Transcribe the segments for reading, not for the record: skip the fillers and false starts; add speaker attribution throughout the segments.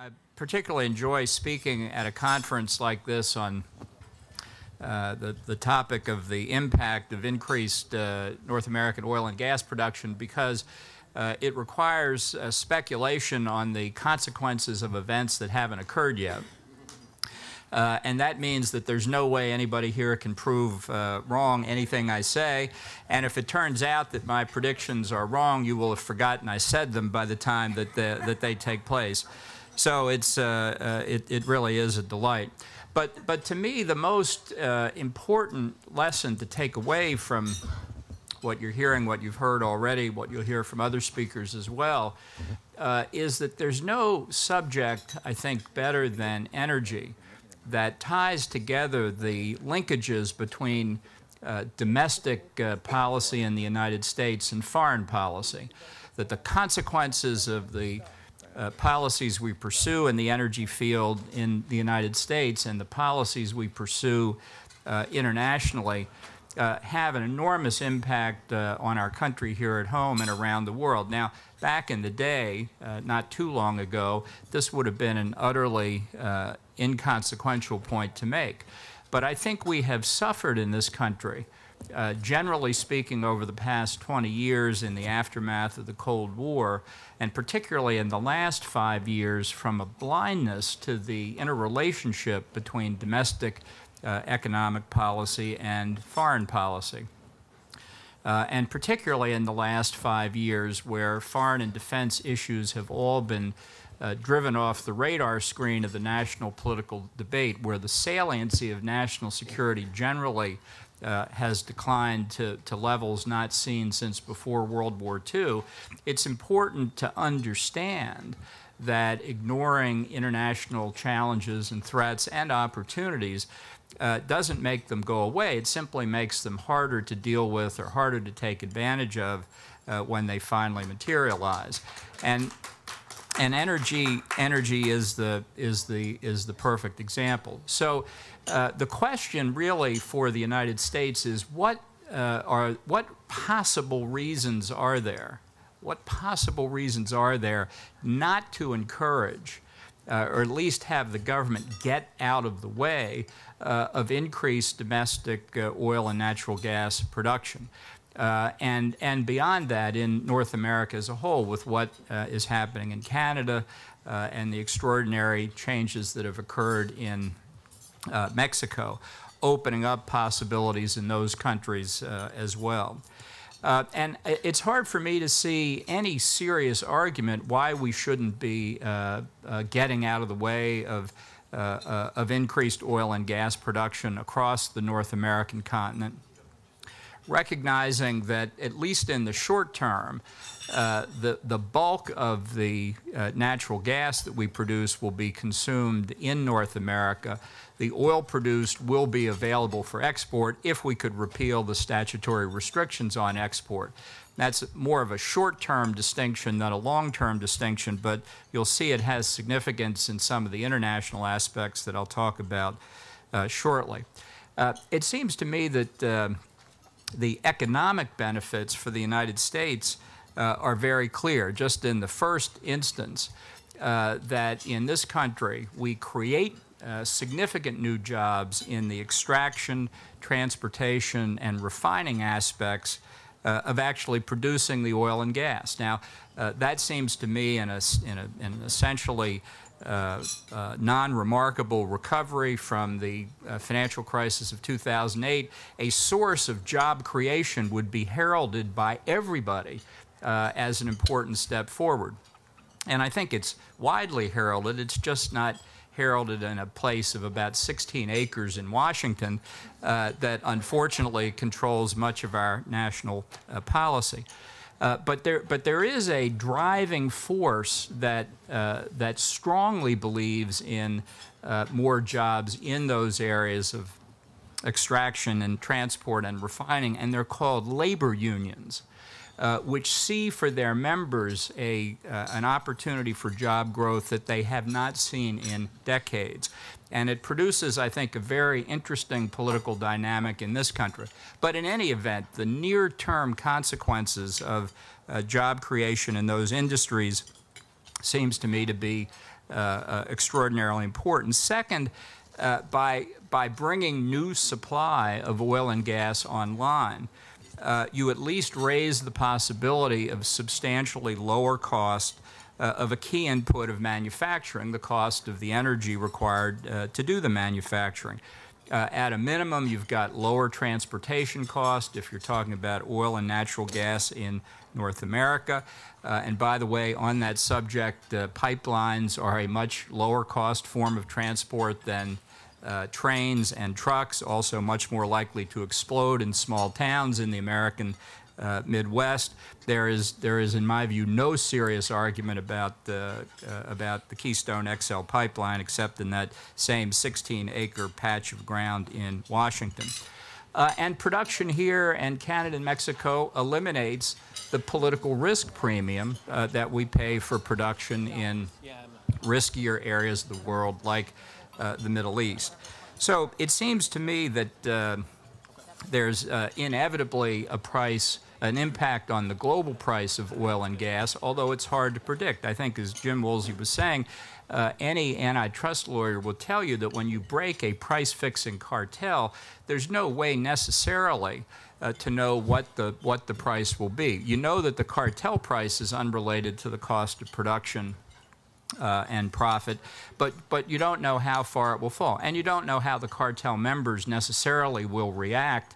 Speaker 1: I particularly enjoy speaking at a conference like this on the topic of the impact of increased North American oil and gas production, because it requires speculation on the consequences of events that haven't occurred yet. And that means that there's no way anybody here can prove wrong anything I say. And if it turns out that my predictions are wrong, you will have forgotten I said them by the time that they take place. So it really is a delight. But to me, the most important lesson to take away from what you're hearing, what you've heard already, what you'll hear from other speakers as well, is that there's no subject, I think, better than energy that ties together the linkages between domestic policy in the United States and foreign policy, that the consequences of the policies we pursue in the energy field in the United States and the policies we pursue internationally have an enormous impact on our country here at home and around the world. Now, back in the day, not too long ago, this would have been an utterly inconsequential point to make. But I think we have suffered in this country, generally speaking, over the past 20 years in the aftermath of the Cold War, and particularly in the last 5 years, from a blindness to the interrelationship between domestic economic policy and foreign policy. And particularly in the last 5 years, where foreign and defense issues have all been driven off the radar screen of the national political debate, where the saliency of national security generally has declined to levels not seen since before World War II, it's important to understand that ignoring international challenges and threats and opportunities doesn't make them go away. It simply makes them harder to deal with or harder to take advantage of when they finally materialize. And energy is the perfect example. So the question really for the United States is what possible reasons are there? What possible reasons are there not to encourage or at least have the government get out of the way of increased domestic oil and natural gas production? And beyond that, in North America as a whole, with what is happening in Canada and the extraordinary changes that have occurred in Mexico, opening up possibilities in those countries as well. And it's hard for me to see any serious argument why we shouldn't be getting out of the way of increased oil and gas production across the North American continent, recognizing that at least in the short term, the bulk of the natural gas that we produce will be consumed in North America. The oil produced will be available for export if we could repeal the statutory restrictions on export. That's more of a short-term distinction than a long-term distinction, but you'll see it has significance in some of the international aspects that I'll talk about shortly. It seems to me that the economic benefits for the United States are very clear. Just in the first instance, that in this country we create significant new jobs in the extraction, transportation, and refining aspects of actually producing the oil and gas. Now, that seems to me in an essentially non-remarkable recovery from the financial crisis of 2008, a source of job creation would be heralded by everybody as an important step forward. And I think it's widely heralded. It's just not heralded in a place of about 16 acres in Washington that unfortunately controls much of our national policy. But there is a driving force that strongly believes in more jobs in those areas of extraction and transport and refining, and they're called labor unions, which see for their members an opportunity for job growth that they have not seen in decades. And it produces, I think, a very interesting political dynamic in this country. But in any event, the near-term consequences of job creation in those industries seems to me to be extraordinarily important. Second, by bringing new supply of oil and gas online, you at least raise the possibility of substantially lower cost of a key input of manufacturing, the cost of the energy required to do the manufacturing. At a minimum, you've got lower transportation cost if you're talking about oil and natural gas in North America. And by the way, on that subject, pipelines are a much lower cost form of transport than trains and trucks, also much more likely to explode in small towns in the American Midwest. There is, in my view, no serious argument about the Keystone XL pipeline, except in that same 16-acre patch of ground in Washington. And production here and Canada and Mexico eliminates the political risk premium that we pay for production in riskier areas of the world, like the Middle East. So it seems to me that there's inevitably an impact on the global price of oil and gas, although it's hard to predict. I think, as Jim Woolsey was saying, any antitrust lawyer will tell you that when you break a price-fixing cartel, there's no way necessarily to know what the price will be. You know that the cartel price is unrelated to the cost of production and profit, but you don't know how far it will fall. And you don't know how the cartel members necessarily will react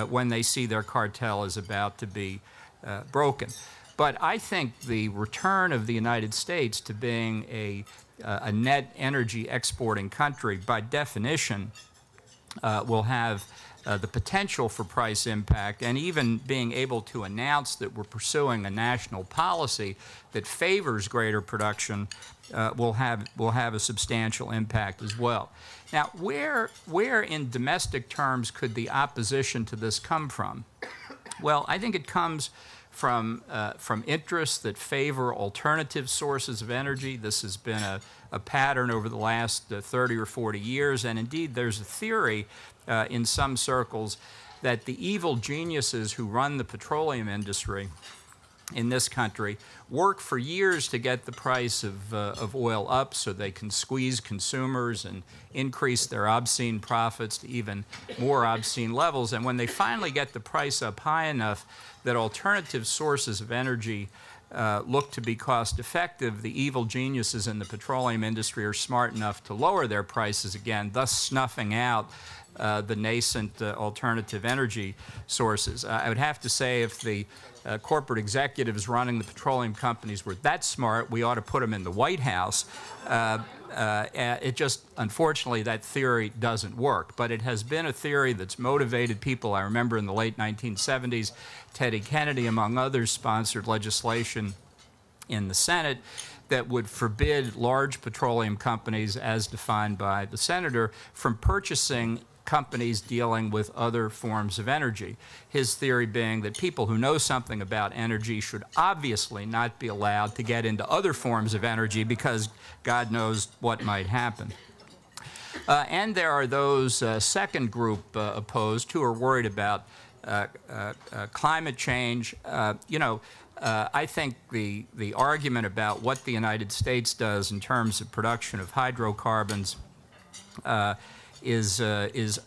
Speaker 1: when they see their cartel is about to be broken. But I think the return of the United States to being a net energy exporting country, by definition, will have the potential for price impact, and even being able to announce that we're pursuing a national policy that favors greater production will have a substantial impact as well. Now, where in domestic terms could the opposition to this come from? Well, I think it comes from interests that favor alternative sources of energy. This has been a pattern over the last 30 or 40 years, and indeed there's a theory in some circles that the evil geniuses who run the petroleum industry in this country work for years to get the price of oil up so they can squeeze consumers and increase their obscene profits to even more obscene levels. And when they finally get the price up high enough that alternative sources of energy look to be cost effective, the evil geniuses in the petroleum industry are smart enough to lower their prices again, thus snuffing out the nascent alternative energy sources. I would have to say, if the corporate executives running the petroleum companies were that smart, we ought to put them in the White House. It just, unfortunately, that theory doesn't work. But it has been a theory that's motivated people. I remember in the late 1970s, Teddy Kennedy, among others, sponsored legislation in the Senate that would forbid large petroleum companies, as defined by the senator, from purchasing companies dealing with other forms of energy. His theory being that people who know something about energy should obviously not be allowed to get into other forms of energy because God knows what might happen. And there are those second group opposed who are worried about climate change. I think the argument about what the United States does in terms of production of hydrocarbons is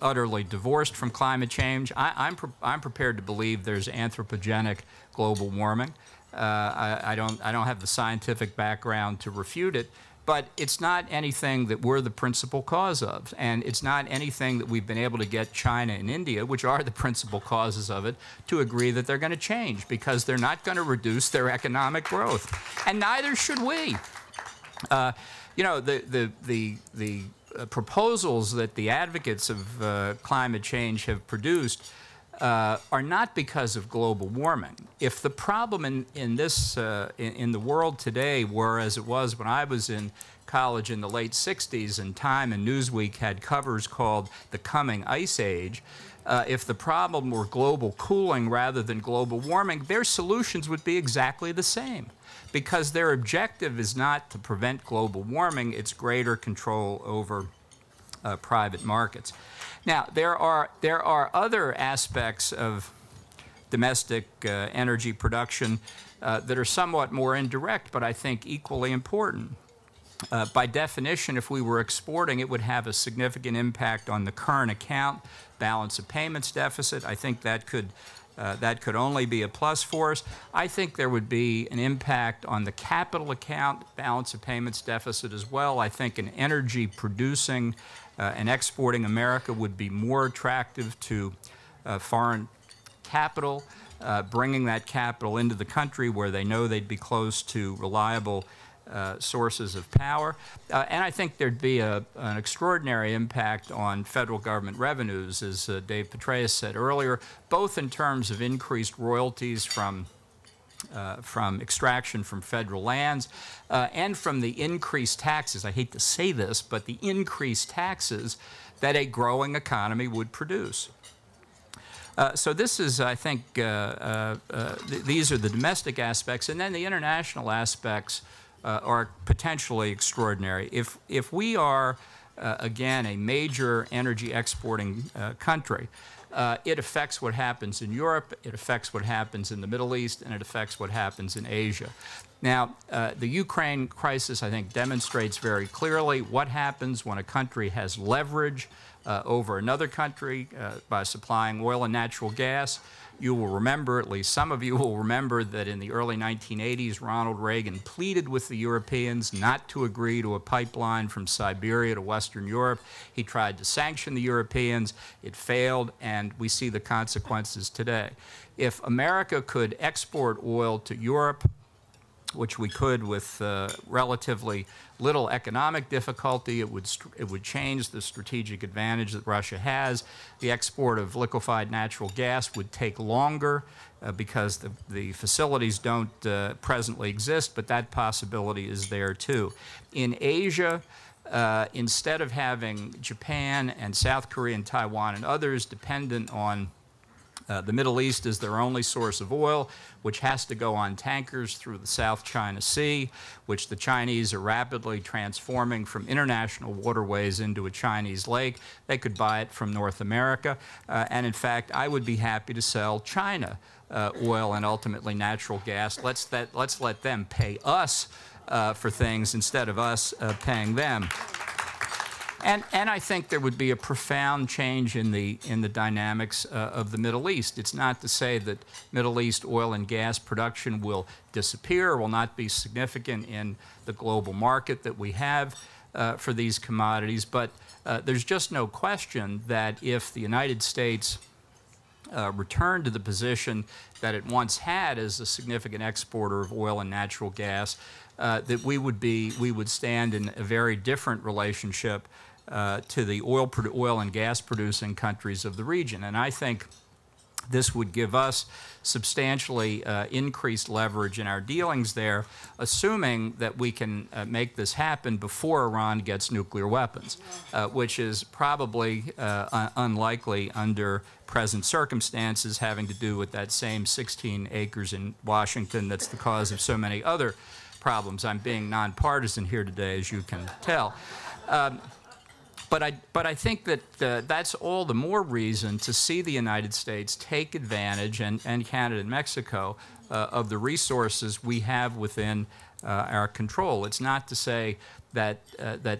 Speaker 1: utterly divorced from climate change. I'm prepared to believe there's anthropogenic global warming. I don't have the scientific background to refute it, but it's not anything that we're the principal cause of, and it's not anything that we've been able to get China and India, which are the principal causes of it, to agree that they're going to change, because they're not going to reduce their economic growth, and neither should we. The proposals that the advocates of climate change have produced are not because of global warming. If the problem in the world today were as it was when I was in college in the late 60s, and Time and Newsweek had covers called The Coming Ice Age, if the problem were global cooling rather than global warming, their solutions would be exactly the same, because their objective is not to prevent global warming, it's greater control over private markets. Now, there are other aspects of domestic energy production that are somewhat more indirect, but I think equally important. By definition, if we were exporting, it would have a significant impact on the current account balance of payments deficit. I think that could only be a plus for us. I think there would be an impact on the capital account balance of payments deficit as well. I think an energy producing and exporting America would be more attractive to foreign capital, bringing that capital into the country where they know they'd be close to reliable sources of power. And I think there'd be an extraordinary impact on federal government revenues, as Dave Petraeus said earlier, both in terms of increased royalties from extraction from federal lands and from the increased taxes. I hate to say this, but the increased taxes that a growing economy would produce. So this is, I think, these are the domestic aspects, and then the international aspects are potentially extraordinary. If we are, again, a major energy exporting country, it affects what happens in Europe, it affects what happens in the Middle East, and it affects what happens in Asia. Now, the Ukraine crisis, I think, demonstrates very clearly what happens when a country has leverage over another country by supplying oil and natural gas. You will remember, at least some of you will remember, that in the early 1980s, Ronald Reagan pleaded with the Europeans not to agree to a pipeline from Siberia to Western Europe. He tried to sanction the Europeans. It failed, and we see the consequences today. If America could export oil to Europe, which we could with relatively little economic difficulty, it would change the strategic advantage that Russia has. The export of liquefied natural gas would take longer because the facilities don't presently exist, but that possibility is there too. In Asia, instead of having Japan and South Korea and Taiwan and others dependent on the Middle East is their only source of oil, which has to go on tankers through the South China Sea, which the Chinese are rapidly transforming from international waterways into a Chinese lake. They could buy it from North America. And in fact, I would be happy to sell China oil and ultimately natural gas. Let's let them pay us for things instead of us paying them. And I think there would be a profound change in the dynamics of the Middle East. It's not to say that Middle East oil and gas production will disappear or will not be significant in the global market that we have for these commodities, but there's just no question that if the United States returned to the position that it once had as a significant exporter of oil and natural gas, that we would stand in a very different relationship to the oil and gas producing countries of the region. And I think this would give us substantially increased leverage in our dealings there, assuming that we can make this happen before Iran gets nuclear weapons, which is probably unlikely under present circumstances, having to do with that same 16 acres in Washington that's the cause of so many other problems. I'm being nonpartisan here today, as you can tell. But I think that that's all the more reason to see the United States take advantage, and Canada and Mexico, of the resources we have within our control. It's not to say that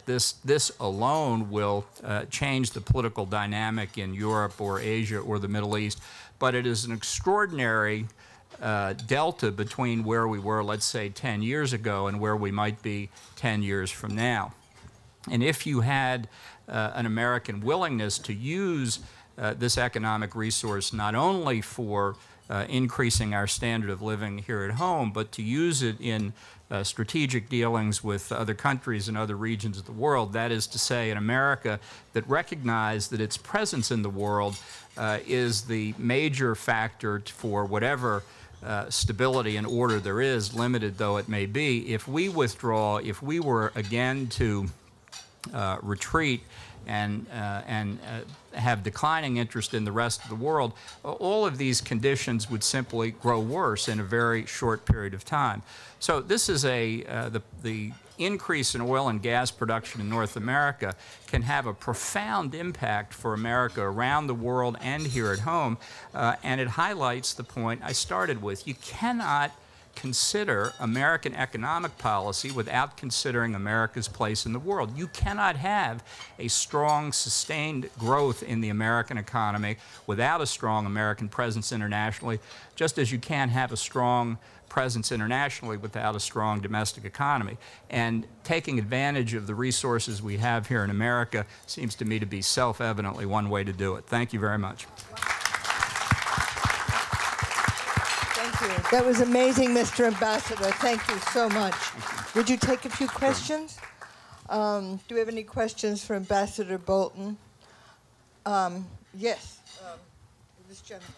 Speaker 1: this alone will change the political dynamic in Europe or Asia or the Middle East, but it is an extraordinary delta between where we were, let's say, 10 years ago and where we might be 10 years from now. And if you had an American willingness to use this economic resource not only for increasing our standard of living here at home, but to use it in strategic dealings with other countries and other regions of the world, that is to say, an America that recognized that its presence in the world is the major factor for whatever stability and order there is, limited though it may be. If we withdraw, if we were again to retreat and have declining interest in the rest of the world, all of these conditions would simply grow worse in a very short period of time. So this is the increase in oil and gas production in North America can have a profound impact for America around the world and here at home, and it highlights the point I started with. You cannot consider American economic policy without considering America's place in the world. You cannot have a strong, sustained growth in the American economy without a strong American presence internationally, just as you can't have a strong presence internationally without a strong domestic economy. And taking advantage of the resources we have here in America seems to me to be self-evidently one way to do it. Thank you very much.
Speaker 2: Thank you. That was amazing, Mr. Ambassador. Thank you so much. Would you take a few questions? Do we have any questions for Ambassador Bolton? Yes. This gentleman.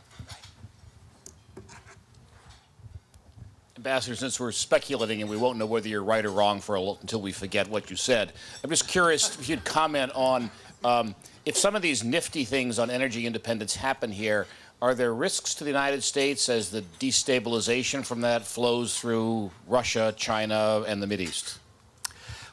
Speaker 3: Ambassador, since we're speculating and we won't know whether you're right or wrong until we forget what you said, I'm just curious if you'd comment on if some of these nifty things on energy independence happen here, are there risks to the United States as the destabilization from that flows through Russia, China, and the Mideast?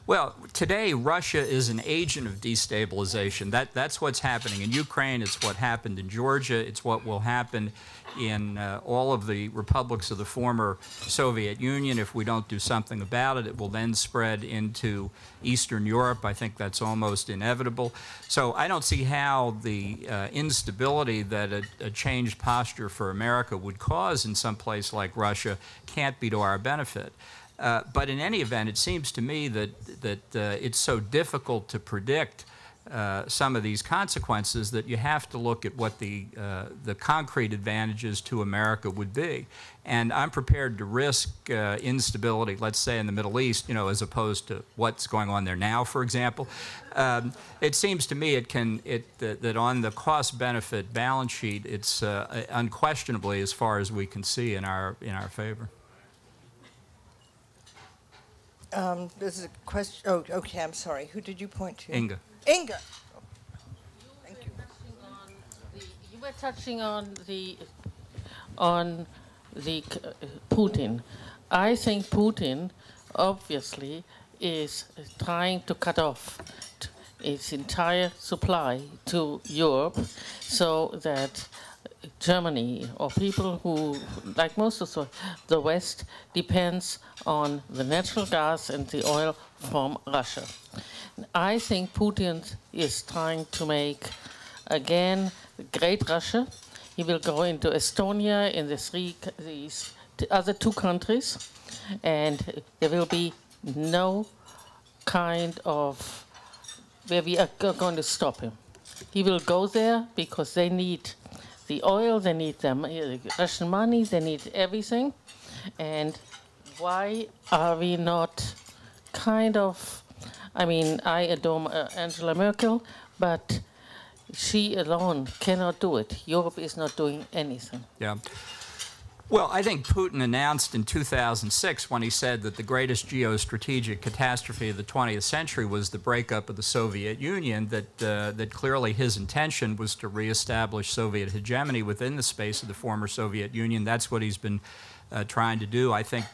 Speaker 1: Well, today Russia is an agent of destabilization. That's what's happening in Ukraine. It's what happened in Georgia. It's what will happen in all of the republics of the former Soviet Union. If we don't do something about it, it will then spread into Eastern Europe. I think that's almost inevitable. So I don't see how the instability that a changed posture for America would cause in some place like Russia can't be to our benefit. But in any event, it seems to me that it's so difficult to predict some of these consequences that you have to look at what the concrete advantages to America would be. And I'm prepared to risk instability, let's say in the Middle East, as opposed to what's going on there now, for example. It seems to me that on the cost-benefit balance sheet, it's unquestionably, as far as we can see, in our favor.
Speaker 2: There's a question. Oh, okay, I'm sorry. Who did you point to?
Speaker 1: Inga.
Speaker 2: Inga. Thank you.
Speaker 4: You were touching on the Putin. I think Putin obviously is trying to cut off its entire supply to Europe so that Germany, or people who, like most of the West, depends on the natural gas and the oil from Russia. I think Putin is trying to make, again, great Russia. He will go into Estonia, in these other two countries, and there will be no kind of where we are going to stop him. He will go there because they need the oil, they need the Russian money, they need everything. And why are we not kind of, I mean, I adore Angela Merkel, but she alone cannot do it. Europe is not doing anything.
Speaker 1: Yeah. Well, I think Putin announced in 2006, when he said that the greatest geostrategic catastrophe of the 20th century was the breakup of the Soviet Union, that clearly his intention was to reestablish Soviet hegemony within the space of the former Soviet Union. That's what he's been trying to do. I think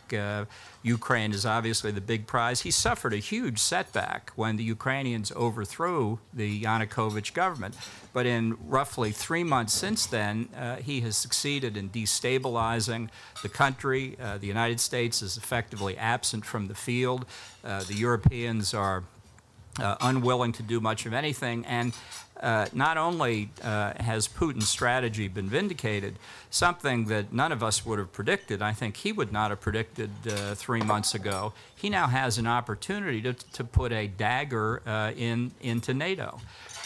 Speaker 1: Ukraine is obviously the big prize. He suffered a huge setback when the Ukrainians overthrew the Yanukovych government. But in roughly 3 months since then, he has succeeded in destabilizing the country. The United States is effectively absent from the field. The Europeans are unwilling to do much of anything. And not only has Putin's strategy been vindicated, something that none of us would have predicted, I think he would not have predicted 3 months ago, he now has an opportunity to put a dagger into NATO.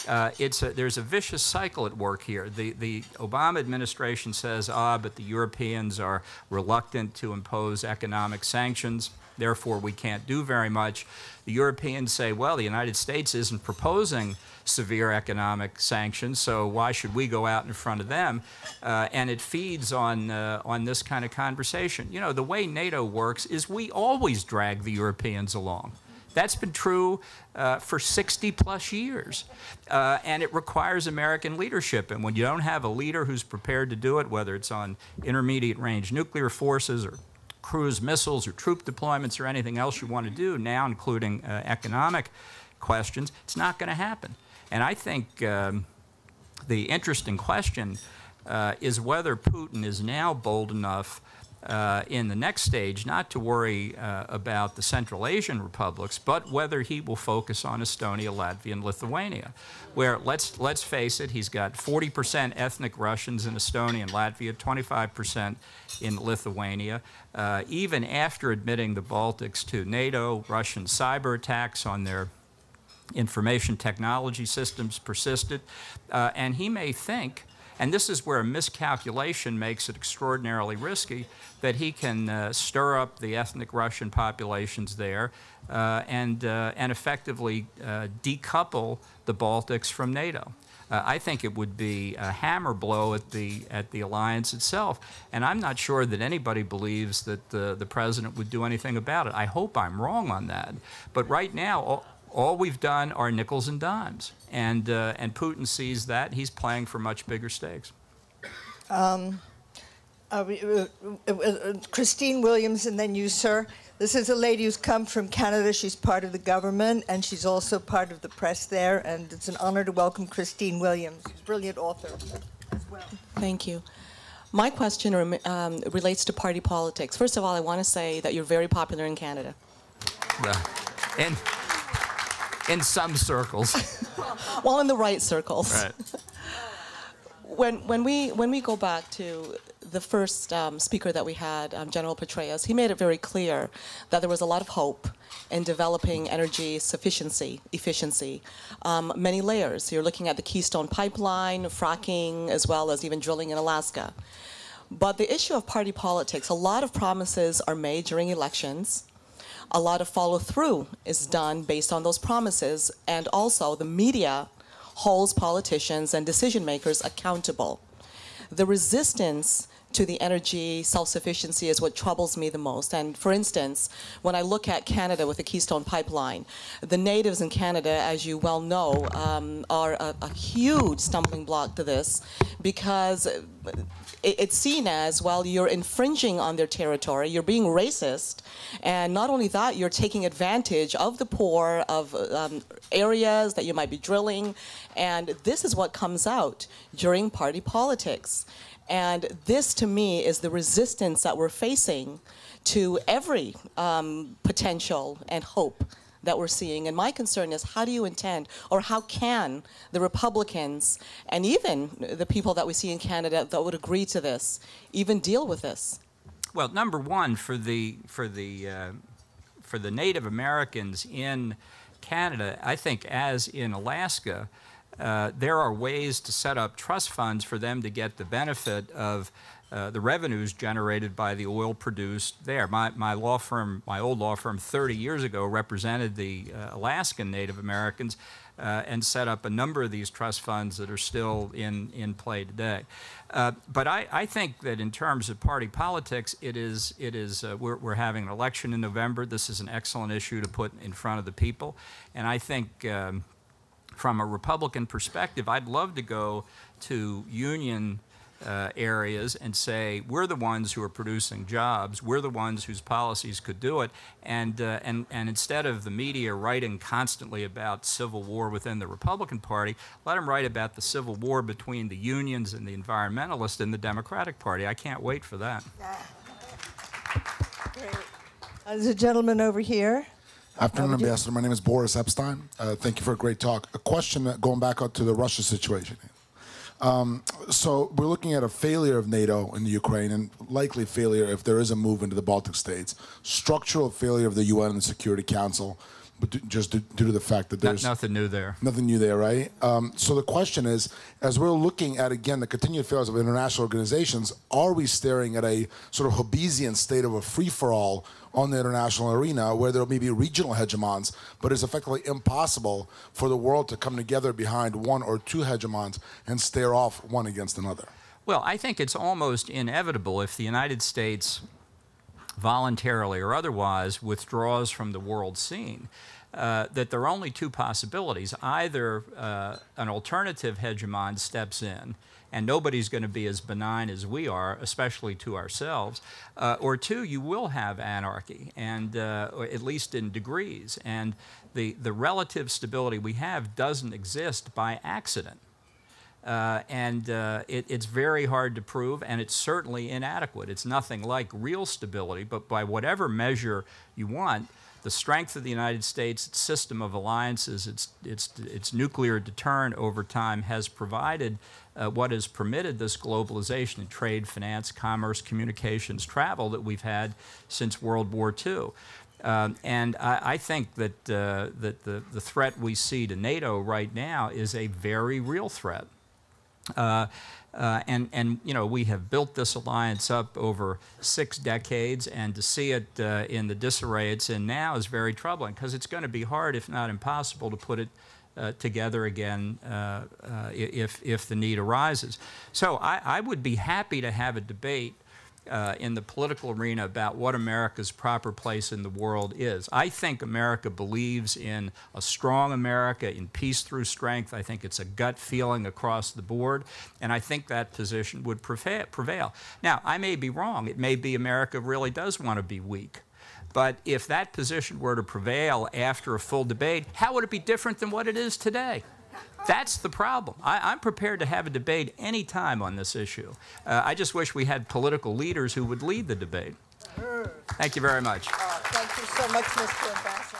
Speaker 1: There's a vicious cycle at work here. The Obama administration says, but the Europeans are reluctant to impose economic sanctions, therefore we can't do very much. The Europeans say, well, the United States isn't proposing severe economic sanctions, so why should we go out in front of them? And it feeds on this kind of conversation. You know, the way NATO works is we always drag the Europeans along. That's been true for 60-plus years. And it requires American leadership. And when you don't have a leader who's prepared to do it, whether it's on intermediate-range nuclear forces or cruise missiles or troop deployments or anything else you want to do now, including economic questions, it's not going to happen. And I think the interesting question is whether Putin is now bold enough in the next stage not to worry about the Central Asian republics, but whether he will focus on Estonia, Latvia, and Lithuania, where, let's face it, he's got 40% ethnic Russians in Estonia and Latvia, 25% in Lithuania. Even after admitting the Baltics to NATO, Russian cyber attacks on their information technology systems persisted, and he may think, and this is where a miscalculation makes it extraordinarily risky, that he can stir up the ethnic Russian populations there and effectively decouple the Baltics from NATO. I think it would be a hammer blow at the alliance itself, and I'm not sure that anybody believes that the president would do anything about it. I hope I'm wrong on that, but right now, all we've done are nickels and dimes, and Putin sees that. He's playing for much bigger stakes.
Speaker 2: Christine Williams, and then you, sir. This is a lady who's come from Canada. She's part of the government, and she's also part of the press there, and it's an honor to welcome Christine Williams, who's a brilliant author as well.
Speaker 5: Thank you. My question relates to party politics. First of all, I want to say that you're very popular in Canada.
Speaker 1: In some circles.
Speaker 5: Well, in the right circles.
Speaker 1: Right.
Speaker 5: When we go back to the first speaker that we had, General Petraeus, he made it very clear that there was a lot of hope in developing energy efficiency, many layers. You're looking at the Keystone Pipeline, fracking, as well as even drilling in Alaska. But the issue of party politics, a lot of promises are made during elections. A lot of follow-through is done based on those promises, and also the media holds politicians and decision-makers accountable. The resistance to the energy self-sufficiency is what troubles me the most. And for instance, when I look at Canada with the Keystone Pipeline, the natives in Canada, as you well know, are a huge stumbling block to this, because it's seen as, well, you're infringing on their territory, you're being racist, and not only that, you're taking advantage of the poor, of areas that you might be drilling, and this is what comes out during party politics. And this, to me, is the resistance that we're facing to every potential and hope that we're seeing. And my concern is, how do you intend, or how can the Republicans and even the people that we see in Canada that would agree to this even deal with this?
Speaker 1: Well, number one, for the Native Americans in Canada, I think, as in Alaska, there are ways to set up trust funds for them to get the benefit of the revenues generated by the oil produced there. My law firm, my old law firm 30 years ago, represented the Alaskan Native Americans and set up a number of these trust funds that are still in play today. But I think that in terms of party politics, we're having an election in November. This is an excellent issue to put in front of the people. And I think from a Republican perspective, I'd love to go to union areas and say, we're the ones who are producing jobs, we're the ones whose policies could do it, and instead of the media writing constantly about civil war within the Republican Party, let them write about the civil war between the unions and the environmentalists in the Democratic Party. I can't wait for that.
Speaker 2: Great. There's a gentleman over here.
Speaker 6: Afternoon, Ambassador. My name is Boris Epstein. Thank you for a great talk. A question going back up to the Russia situation. So we're looking at a failure of NATO in the Ukraine, and likely failure if there is a move into the Baltic states. Structural failure of the UN and the Security Council, but just due to the fact that there's
Speaker 1: nothing new there.
Speaker 6: Nothing new there, right? So the question is, as we're looking at, again, the continued failures of international organizations, are we staring at a sort of Hobbesian state of a free-for-all on the international arena where there may be regional hegemons, but it's effectively impossible for the world to come together behind one or two hegemons and stare off one against another?
Speaker 1: Well, I think it's almost inevitable if the United States voluntarily or otherwise withdraws from the world scene, that there are only two possibilities. Either an alternative hegemon steps in, and nobody's going to be as benign as we are, especially to ourselves, or two, you will have anarchy, and or at least in degrees. And the relative stability we have doesn't exist by accident. It's very hard to prove, and it's certainly inadequate. It's nothing like real stability, but by whatever measure you want, the strength of the United States, its system of alliances, its nuclear deterrent over time has provided what has permitted this globalization in trade, finance, commerce, communications, travel that we've had since World War II. I think that, the threat we see to NATO right now is a very real threat. You know, we have built this alliance up over 6 decades, and to see it in the disarray it's in now is very troubling, because it's going to be hard, if not impossible, to put it together again if the need arises. So I would be happy to have a debate in the political arena about what America's proper place in the world is. I think America believes in a strong America, in peace through strength. I think it's a gut feeling across the board, and I think that position would prevail. Now, I may be wrong. It may be America really does want to be weak. But if that position were to prevail after a full debate, how would it be different than what it is today? That's the problem. I'm prepared to have a debate any time on this issue. I just wish we had political leaders who would lead the debate. Thank you very much.
Speaker 2: Thank you so much, Mr. Ambassador.